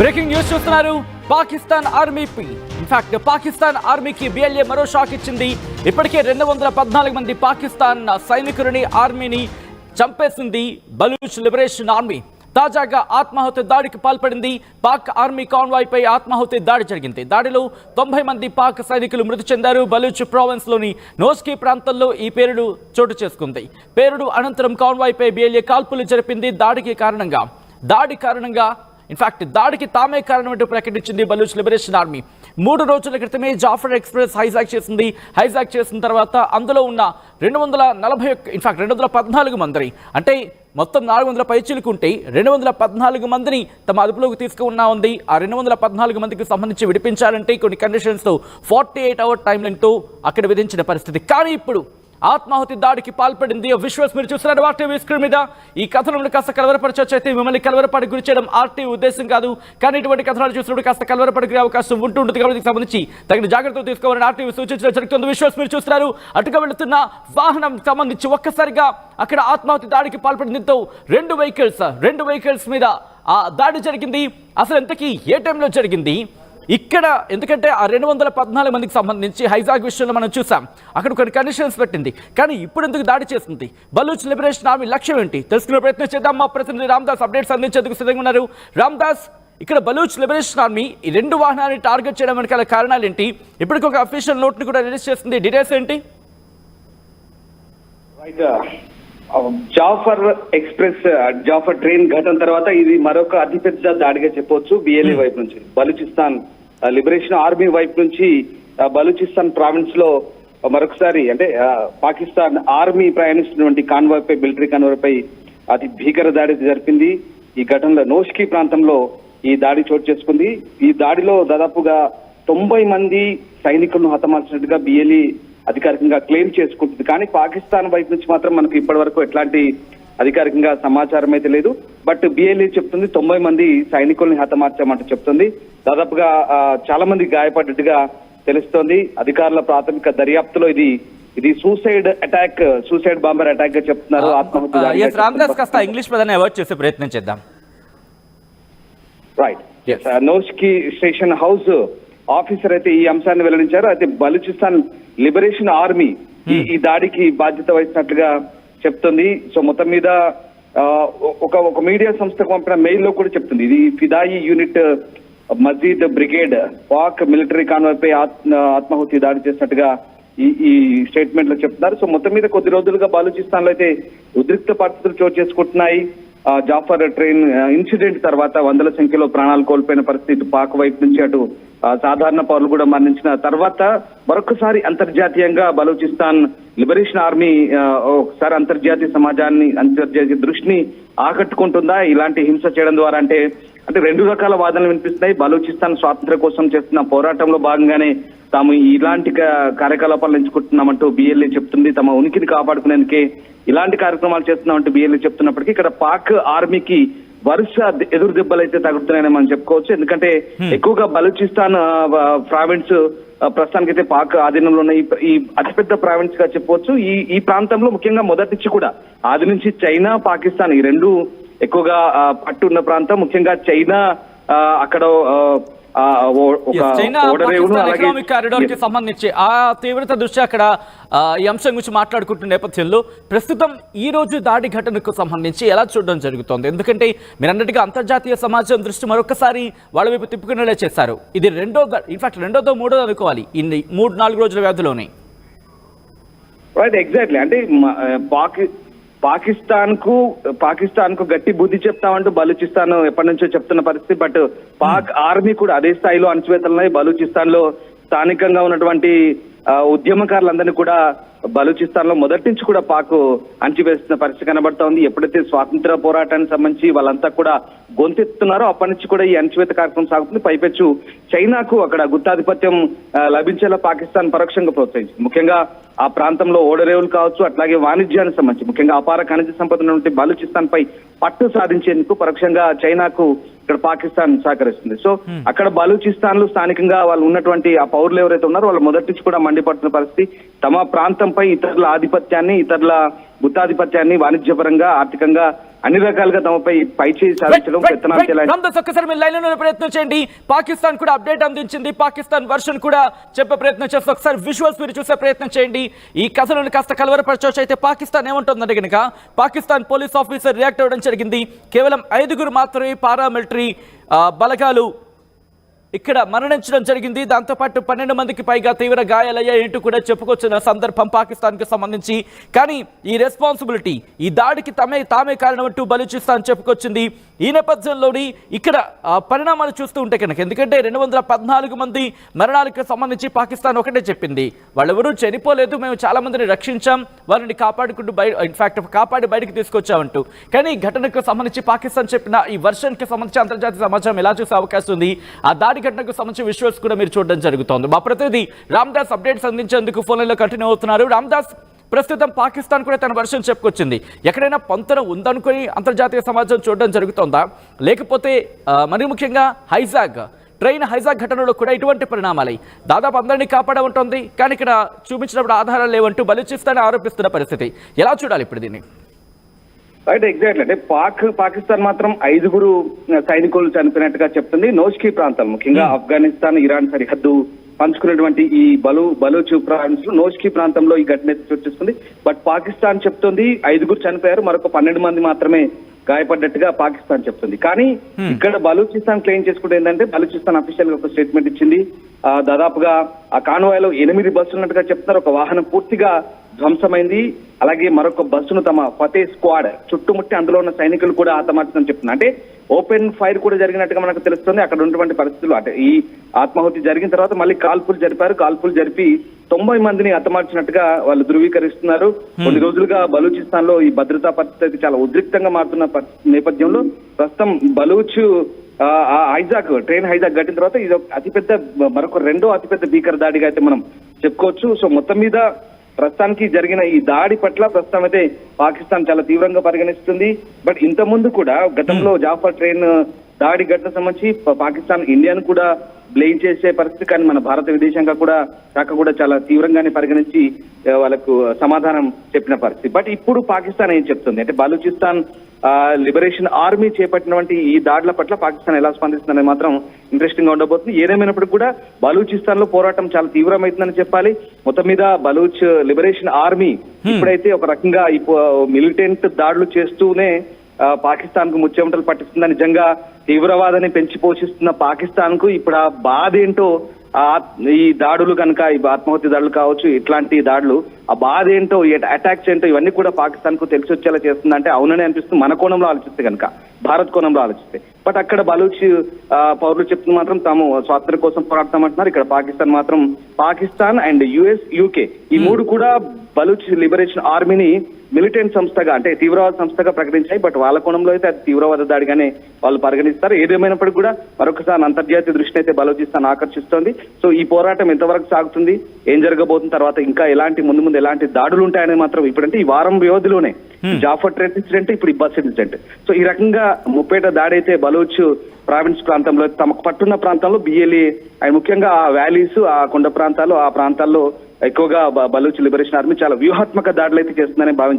Breaking news చూస్తున్నారు. Pakistan ఆర్మీపై in fact Pakistan ఆర్మీకి BLA మరో షాక్ ఇచ్చింది. ఇప్పటికే 214 మంది పాకిస్తాన్ సైనికులని ఆర్మీని చంపేసింది బలూచ్ లిబరేషన్ ఆర్మీ. తాజాగా ఆత్మాహుతి దాడికి పాల్పడింది. పాక్ ఆర్మీ కాన్వాయ్ పై ఆత్మాహుతి దాడి జరిగింది. దాడిలో 90 మంది పాక్ సైనికులు మృతి చెందారు. బలూచ్ ప్రావిన్స్ లోని నోస్కీ ప్రాంతంలో ఈ పేలుడు చోటు చేసుకుంది. పేలుడు అనంతరం కాన్వాయ్ పై బిఎల్ఏ కాల్పులు జరిపింది. దాడి కారణంగా ఇన్ఫాక్ట్ దాడికి తామే కారణమంటూ ప్రకటించింది బలూచ్ లిబరేషన్ ఆర్మీ. 3 రోజుల క్రితమే జాఫర్ ఎక్స్ప్రెస్ హైజాక్ చేసిన తర్వాత అందులో ఉన్న 214 మందిని, అంటే మొత్తం 400 పైచీలుకుంటే 214 మందిని తమ అదుపులోకి తీసుకున్నా ఉంది. ఆ 214 మందికి సంబంధించి విడిపించాలంటే కొన్ని కండిషన్స్తో 48 అవర్ టైం లైన్తో అక్కడ విధించిన పరిస్థితి. కానీ ఇప్పుడు ఆత్మాహుతి దాడికి పాల్పడింది. విశ్వాస్ మీరు చూస్తున్నారు ఆర్టీవీ స్క్రీన్ మీద. ఈ కథనం కాస్త కలవరపరచొచ్చు, అయితే మిమ్మల్ని కలవరపడి గురి చేయడం ఆర్టీవీ ఉద్దేశం కాదు. కానీ ఇటువంటి కథనాలు చూసినప్పుడు కాస్త కలవరపడికి అవకాశం ఉంటుంది. కాబట్టి దీనికి సంబంధించి తగిన జాగ్రత్తలు తీసుకోవాలని ఆర్టీవీ సూచించడం జరుగుతుంది. విశ్వాస్ మీరు చూస్తున్నారు అటుగా వెళుతున్న వాహనం సంబంధించి ఒక్కసారిగా అక్కడ ఆత్మాహుతి దాడికి పాల్పడిందితో రెండు వెహికల్స్ మీద ఆ దాడి జరిగింది. అసలు ఎంతకీ ఏ టైంలో జరిగింది ఇక్కడ? ఎందుకంటే ఆ 214 మందికి సంబంధించి హైజాక్ విషయంలో మనం చూసాం, అక్కడ కొన్ని కండిషన్స్ పెట్టింది. కానీ ఇప్పుడు ఎందుకు దాడి చేస్తుంది బలూచ్ లిబరేషన్ ఆర్మీ? లక్ష్యం ఏంటి తెలుసుకునే ప్రయత్నం చేద్దాం. మా ప్రతినిధి రామ్దాస్ అప్డేట్స్ అందించేందుకు సిద్ధంగా ఉన్నారు. రామ్దాస్, ఇక్కడ బలూచ్ లిబరేషన్ ఆర్మీ ఈ 2 వాహనాన్ని టార్గెట్ చేయడం వెనకాల కారణాలు ఏంటి? ఇప్పటికి ఒక అఫీషియల్ నోట్ ని కూడా రిలీజ్ చేస్తుంది. డీటెయిల్స్ ఏంటి? జాఫర్ ఎక్స్ప్రెస్ జాఫర్ ట్రైన్ ఘటన తర్వాత ఇది మరొక అతిపెద్ద దాడిగా చెప్పవచ్చు. బిఎల్ఏ వైపు నుంచి బలూచిస్తాన్ లిబరేషన్ ఆర్మీ వైపు నుంచి బలూచిస్తాన్ ప్రావిన్స్ లో మరొకసారి అంటే పాకిస్తాన్ ఆర్మీ ప్రయాణిస్తున్నటువంటి కాన్వాయ్ పై, మిలిటరీ కాన్వాయ్ పై అతి భీకర దాడి జరిపింది. ఈ ఘటనలో నోష్కీ ప్రాంతంలో ఈ దాడి చోటు చేసుకుంది. ఈ దాడిలో దాదాపుగా 90 మంది సైనికులను హతమార్చినట్టుగా బిఎల్ఏ అధికారికంగా క్లెయిమ్ చేసుకుంటుంది. కానీ పాకిస్తాన్ వైపు నుంచి మాత్రం మనకు ఇప్పటి వరకు ఎట్లాంటి అధికారికంగా సమాచారం అయితే లేదు. బట్ బిఎల్ఏ చెప్తుంది 90 మంది సైనికుల్ని హతమార్చామంటూ చెప్తుంది. దాదాపుగా చాలా మంది గాయపడ్డట్టుగా తెలుస్తోంది. అధికారుల ప్రాథమిక దర్యాప్తులో ఇది సూసైడ్ బాంబర్ అటాక్ గా చెప్తున్నారు. ఆత్మహత్య ఇంగ్లీష్ పదాన్ని అవాయిడ్ చేసే ప్రయత్నం చేద్దాం. రైట్, నోష్కీ స్టేషన్ హౌస్ ఆఫీసర్ అయితే ఈ అంశాన్ని వెల్లడించారు. అయితే బలూచిస్తాన్ లిబరేషన్ ఆర్మీ ఈ దాడికి బాధ్యత వహించినట్లుగా చెప్తుంది. సో మొత్తం మీద ఒక మీడియా సంస్థకు పంపిన మెయిల్ లో కూడా చెప్తుంది ఇది ఫిదాయి యూనిట్ మజీద్ బ్రిగేడ్ పాక్ మిలిటరీ కాన్వాయ్ పై ఆత్మాహుతి దాడి చేసినట్టుగా ఈ స్టేట్మెంట్ లో చెప్తున్నారు. సో మొత్తం మీద కొద్ది రోజులుగా బలూచిస్తాన్ లో అయితే ఉద్రిక్త పరిస్థితులు చోటు చేసుకుంటున్నాయి. జాఫర్ ట్రైన్ ఇన్సిడెంట్ తర్వాత వందల సంఖ్యలో ప్రాణాలు కోల్పోయిన పరిస్థితి, పాక్ వైపు నుంచి అటు సాధారణ పౌరులు కూడా మరణించిన తర్వాత మరొకసారి అంతర్జాతీయంగా బలూచిస్తాన్ లిబరేషన్ ఆర్మీ ఒకసారి అంతర్జాతీయ దృష్టిని ఆకట్టుకుంటుందా ఇలాంటి హింస చేయడం ద్వారా? అంటే 2 రకాల వాదనలు వినిపిస్తున్నాయి. బలూచిస్తాన్ స్వాతంత్ర్యం కోసం చేస్తున్న పోరాటంలో భాగంగానే తాము ఇలాంటి కార్యకలాపాలు ఎంచుకుంటున్నామంటూ బిఎల్ఏ చెప్తుంది. తమ ఉనికిని కాపాడుకునేందుకే ఇలాంటి కార్యక్రమాలు చేస్తున్నామంటూ బిఎల్ఏ చెప్తున్నప్పటికీ ఇక్కడ పాక్ ఆర్మీకి వరుస ఎదురు దెబ్బలు అయితే తగులుతున్నాయని మనం చెప్పుకోవచ్చు. ఎందుకంటే ఎక్కువగా బలూచిస్తాన్ ప్రావిన్స్ ప్రస్తుతానికి అయితే పాక్ ఆధీనంలో ఉన్న ఈ అతిపెద్ద ప్రావిన్స్ గా చెప్పవచ్చు. ఈ ప్రాంతంలో ముఖ్యంగా మొదటి నుంచి కూడా ఆది నుంచి చైనా, పాకిస్తాన్ ఈ 2 ఎక్కువగా పట్టున్న ప్రాంతం. ముఖ్యంగా చైనా అక్కడ ఎకనామిక్ కారిడార్ కి సంబంధించి ఆ తీవ్రత దృష్ట్యా అక్కడ ఈ అంశం గురించి మాట్లాడుకుంటున్న నేపథ్యంలో ప్రస్తుతం ఈ రోజు దాడి ఘటనకు సంబంధించి ఎలా చూడడం జరుగుతోంది? ఎందుకంటే మీరు అన్నట్టుగా అంతర్జాతీయ సమాజం దృష్టి మరొకసారి వాళ్ళ వైపు తిప్పుకునేలా చేశారు. ఇది రెండోదో మూడోదో అనుకోవాలి ఈ 3-4 రోజుల వ్యవధిలోనే. Right, exactly. అంటే పాకిస్తాన్ కు గట్టి బుద్ధి చెప్తామంటూ బలూచిస్తాన్ ఎప్పటి నుంచో చెప్తున్న పరిస్థితి. బట్ పాక్ ఆర్మీ కూడా అదే స్థాయిలో అణచివేతలున్నాయి. బలూచిస్తాన్ లో స్థానికంగా ఉన్నటువంటి ఉద్యమకారులందరినీ కూడా బలూచిస్తాన్ లో మొదటి నుంచి కూడా పాక్ అణచివేస్తున్న పరిస్థితి కనబడతా ఉంది. ఎప్పుడైతే స్వాతంత్ర పోరాటానికి సంబంధించి వాళ్ళంతా కూడా గొంతెత్తున్నారో అప్పటి నుంచి కూడా ఈ అణచివేత కార్యక్రమం సాగుతుంది. పైపెచ్చు చైనాకు అక్కడ గుత్తాధిపత్యం లభించేలా పాకిస్తాన్ పరోక్షంగా ప్రోత్సహించింది. ముఖ్యంగా ఆ ప్రాంతంలో ఓడరేవులు కావచ్చు, అట్లాగే వాణిజ్యానికి సంబంధించి ముఖ్యంగా అపార ఖనిజ సంపద నుండి బలూచిస్తాన్ పై పట్టు సాధించేందుకు పరోక్షంగా చైనాకు ఇక్కడ పాకిస్తాన్ సహకరిస్తుంది. సో అక్కడ బలూచిస్తాన్ లో స్థానికంగా వాళ్ళు ఉన్నటువంటి ఆ పౌరులు ఎవరైతే ఉన్నారో వాళ్ళు మొదటి నుంచి కూడా మండిపడుతున్న పరిస్థితి. తమ ప్రాంతంపై ఇతరుల ఆధిపత్యాన్ని, ఇతరుల గుత్తాధిపత్యాన్ని వాణిజ్యపరంగా ఆర్థికంగా అన్ని రకాలుగా తమపై పైచేయి సాధించడం పెత్తనాలు ఒక్కసారి మీరు లైన్ లో ప్రయత్నం చేయండి. పాకిస్తాన్ కూడా అప్డేట్ అందించింది, పాకిస్తాన్ వర్షన్ కూడా చెప్పే ప్రయత్నం చేస్తే ఒకసారి విజువల్స్ మీరు చూసే ప్రయత్నం చేయండి. ఈ కథలను కాస్త కలవరపరచవచ్చు. అయితే పాకిస్తాన్ ఏమంటుందంటే కనుక పాకిస్తాన్ పోలీస్ ఆఫీసర్ రియాక్ట్ అవ్వడం జరిగింది. కేవలం 5 మాత్రమే పారామిలిటరీ బలగాలు ఇక్కడ మరణించడం జరిగింది. దాంతోపాటు 12 మందికి పైగా తీవ్ర గాయాలయ్యాయంటూ కూడా చెప్పుకొచ్చిన సందర్భం పాకిస్తాన్కి సంబంధించి. కానీ ఈ రెస్పాన్సిబిలిటీ, ఈ దాడికి తామే కారణం అంటూ బలూచిస్తాన్ చెప్పుకొచ్చింది. ఈ నేపథ్యంలోని ఇక్కడ పరిణామాలు చూస్తూ ఉంటే కనుక, ఎందుకంటే 214 మంది మరణాలకు సంబంధించి పాకిస్తాన్ ఒకటే చెప్పింది, వాళ్ళెవరూ చనిపోలేదు, మేము చాలా మందిని రక్షించాం, వాళ్ళని కాపాడుకుంటూ కాపాడి బయటకు తీసుకొచ్చామంటూ. కానీ ఈ ఘటనకు సంబంధించి పాకిస్తాన్ చెప్పిన ఈ వర్షన్కి సంబంధించి అంతర్జాతీయ సమాచారం ఎలా చూసే అవకాశం ఉంది? ఆ దాడి ఘటనకు సంబంధించి విజువల్స్ కూడా మీరు చూడడం జరుగుతోంది. మా ప్రతినిధి రామ్దాస్ అప్డేట్స్ అందించేందుకు ఫోన్ లైన్లో కంటిన్యూ అవుతున్నారు. రామ్దాస్, ప్రస్తుతం పాకిస్తాన్ కూడా తన వర్షన్ చెప్పుకొచ్చింది. ఎక్కడైనా పొంతన ఉందనుకుని అంతర్జాతీయ సమాజం చూడడం జరుగుతోందా, లేకపోతే మరి ముఖ్యంగా ట్రైన్ హైజాక్ ఘటనలో కూడా ఇటువంటి పరిణామాలై దాదాపు అందరినీ కాపాడమంటోంది, కానీ ఇక్కడ చూపించినప్పుడు ఆధారాలు లేవంటూ బలూచిస్తాన్ ఆరోపిస్తున్న పరిస్థితి. ఎలా చూడాలి ఇప్పుడు దీన్ని? Right, exactly. అంటే పాకిస్తాన్ మాత్రం 5 సైనికులు చనిపోయినట్టుగా చెప్తుంది. నోష్కీ ప్రాంతాలు, ముఖ్యంగా ఆఫ్ఘనిస్తాన్ ఇరాన్ సరిహద్దు పంచుకున్నటువంటి ఈ బలూచ్ ప్రావిన్స్ లో నోష్కీ ప్రాంతంలో ఈ ఘటన చర్చిస్తుంది. బట్ పాకిస్తాన్ చెప్తుంది 5 చనిపోయారు, మరొక 12 మంది మాత్రమే గాయపడ్డట్టుగా పాకిస్తాన్ చెప్తుంది. కానీ ఇక్కడ బలూచిస్తాన్ క్లెయిమ్ చేసుకుంటే ఏంటంటే, బలూచిస్తాన్ అఫీషియల్ గా ఒక స్టేట్మెంట్ ఇచ్చింది. దాదాపుగా ఆ కాన్వాయ్లో 8 బస్సులు ఉన్నట్టుగా చెప్తున్నారు. ఒక వాహనం పూర్తిగా ధ్వంసమైంది. అలాగే మరొక బస్సును తమ ఫతే స్క్వాడ్ చుట్టుముట్టి అందులో ఉన్న సైనికులు కూడా హతమార్చిందని చెప్తున్నారు. అంటే ఓపెన్ ఫైర్ కూడా జరిగినట్టుగా మనకు తెలుస్తుంది. అక్కడ ఉన్నటువంటి పరిస్థితులు, అంటే ఈ ఆత్మాహుతి జరిగిన తర్వాత మళ్ళీ కాల్పులు జరిపి 90 మందిని హతమార్చినట్టుగా వాళ్ళు ధృవీకరిస్తున్నారు. కొన్ని రోజులుగా బలూచిస్తాన్ లో ఈ భద్రతా పరిస్థితి చాలా ఉద్రిక్తంగా మారుతున్న నేపథ్యంలో ప్రస్తుతం బలూచ్ ట్రైన్ హైజాక్ ఘటిన తర్వాత ఇది అతిపెద్ద మరొక 2వ అతిపెద్ద భీకర దాడిగా అయితే మనం చెప్పుకోవచ్చు. సో మొత్తం మీద ప్రస్తుతానికి జరిగిన ఈ దాడి పట్ల ప్రస్తుతం అయితే పాకిస్తాన్ చాలా తీవ్రంగా పరిగణిస్తుంది. బట్ ఇంత ముందు కూడా గతంలో జాఫర్ ట్రైన్ దాడి ఘటన సంబంధించి పాకిస్తాన్ ఇండియాను కూడా బ్లేమ్ చేసే పరిస్థితి, కానీ మన భారత విదేశాంగ శాఖ కూడా చాలా తీవ్రంగానే పరిగణించి వాళ్ళకు సమాధానం చెప్పిన పరిస్థితి. బట్ ఇప్పుడు పాకిస్తాన్ ఏం చెప్తుంది అంటే, బలూచిస్తాన్ లిబరేషన్ ఆర్మీ చేపట్టినటువంటి ఈ దాడుల పట్ల పాకిస్తాన్ ఎలా స్పందిస్తుందనేది మాత్రం ఇంట్రెస్టింగ్ గా ఉండబోతుంది. ఏదేమైనప్పటికీ కూడా బలూచిస్తాన్ లో పోరాటం చాలా తీవ్రమైతుందని చెప్పాలి. మొత్తం మీద బలూచ్ లిబరేషన్ ఆర్మీ ఇప్పుడైతే ఒక రకంగా మిలిటెంట్ దాడులు చేస్తూనే పాకిస్తాన్ కు ముచ్చెమటలు పట్టిస్తుందని, నిజంగా తీవ్రవాదాన్ని పెంచి పోషిస్తున్న పాకిస్తాన్ కు ఇప్పుడు ఆ బాధ ఏంటో, ఈ దాడులు కనుక ఈ ఆత్మహత్య దాడులు కావచ్చు, ఇట్లాంటి దాడులు ఆ బాధ ఏంటో, అటాక్స్ ఏంటో ఇవన్నీ కూడా పాకిస్తాన్ కు తెలిసి వచ్చేలా చేస్తుంది. అంటే అవునని అనిపిస్తుంది మన కోణంలో ఆలోచిస్తే కనుక, భారత్ కోణంలో ఆలోచిస్తే. బట్ అక్కడ బలూచ్ పౌరులు చెప్తున్న మాత్రం తాము స్వాతంత్ర్యం కోసం పోరాడతామంటున్నారు. ఇక్కడ పాకిస్తాన్ అండ్ యుఎస్, యూకే ఈ 3 కూడా బలూచ్ లిబరేషన్ ఆర్మీని మిలిటెంట్ సంస్థగా, అంటే తీవ్రవాద సంస్థగా ప్రకటించాయి. బట్ వాళ్ళ కోణంలో అయితే అది తీవ్రవాద దాడిగానే వాళ్ళు పరిగణిస్తారు. ఏదేమైనప్పటికీ కూడా మరొకసారి అంతర్జాతీయ దృష్టిని అయితే బలూచిస్తాన్ ఆకర్షిస్తోంది. సో ఈ పోరాటం ఎంతవరకు సాగుతుంది, ఏం జరగబోతుంది, తర్వాత ఇంకా ముందు ఎలాంటి దాడులు ఉంటాయని మాత్రం ఇప్పుడంటే ఈ వారం వ్యవధిలోనే జాఫర్ ట్రైన్ ఇన్సిడెంట్, ఇప్పుడు ఈ బస్ ఇన్సిడెంట్. సో ఈ రకంగా ముప్పేట దాడి అయితే బలూచ్ ప్రావిన్స్ ప్రాంతంలో తమకు పట్టున్న ప్రాంతంలో బిఎల్ఏ అండ్ ముఖ్యంగా ఆ వ్యాలీస్, ఆ కొండ ప్రాంతాలు, ఆ ప్రాంతాల్లో ఎక్కువగా బలూచ్ లిబరేషన్ ఆర్మీ చాలా వ్యూహాత్మక దాడులు అయితే చేస్తుందని భావించారు.